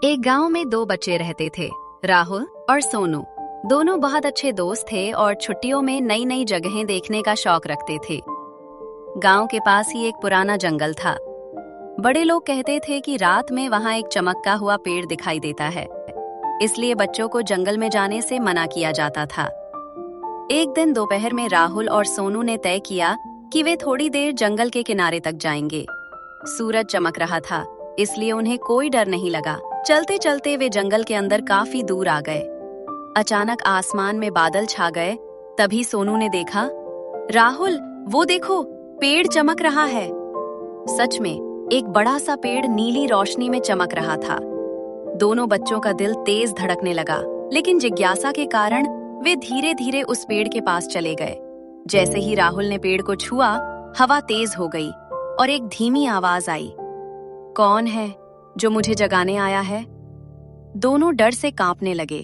एक गांव में दो बच्चे रहते थे, राहुल और सोनू। दोनों बहुत अच्छे दोस्त थे और छुट्टियों में नई नई जगहें देखने का शौक रखते थे। गांव के पास ही एक पुराना जंगल था। बड़े लोग कहते थे कि रात में वहां एक चमकता हुआ पेड़ दिखाई देता है, इसलिए बच्चों को जंगल में जाने से मना किया जाता था। एक दिन दोपहर में राहुल और सोनू ने तय किया कि वे थोड़ी देर जंगल के किनारे तक जाएंगे। सूरज चमक रहा था, इसलिए उन्हें कोई डर नहीं लगा। चलते चलते वे जंगल के अंदर काफी दूर आ गए। अचानक आसमान में बादल छा गए। तभी सोनू ने देखा, राहुल वो देखो, पेड़ चमक रहा है। सच में एक बड़ा सा पेड़ नीली रोशनी में चमक रहा था। दोनों बच्चों का दिल तेज धड़कने लगा, लेकिन जिज्ञासा के कारण वे धीरे धीरे उस पेड़ के पास चले गए। जैसे ही राहुल ने पेड़ को छुआ, हवा तेज हो गई और एक धीमी आवाज आई, कौन है जो मुझे जगाने आया है? दोनों डर से कांपने लगे।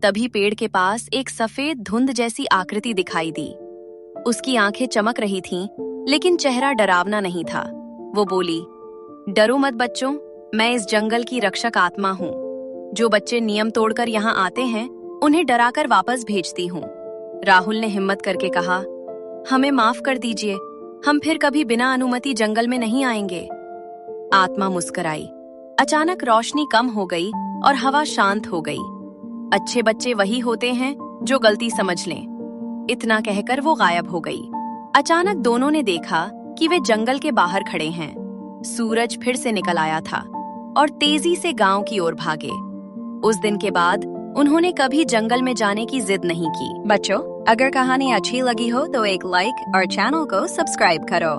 तभी पेड़ के पास एक सफेद धुंध जैसी आकृति दिखाई दी। उसकी आंखें चमक रही थीं, लेकिन चेहरा डरावना नहीं था। वो बोली, डरो मत बच्चों, मैं इस जंगल की रक्षक आत्मा हूँ। जो बच्चे नियम तोड़कर यहाँ आते हैं, उन्हें डराकर वापस भेजती हूँ। राहुल ने हिम्मत करके कहा, हमें माफ कर दीजिए, हम फिर कभी बिना अनुमति जंगल में नहीं आएंगे। आत्मा मुस्कुराई। अचानक रोशनी कम हो गई और हवा शांत हो गई। अच्छे बच्चे वही होते हैं जो गलती समझ लें। इतना कहकर वो गायब हो गई। अचानक दोनों ने देखा कि वे जंगल के बाहर खड़े हैं। सूरज फिर से निकल आया था और तेजी से गांव की ओर भागे। उस दिन के बाद उन्होंने कभी जंगल में जाने की जिद नहीं की। बच्चों, अगर कहानी अच्छी लगी हो तो एक लाइक और चैनल को सब्सक्राइब करो।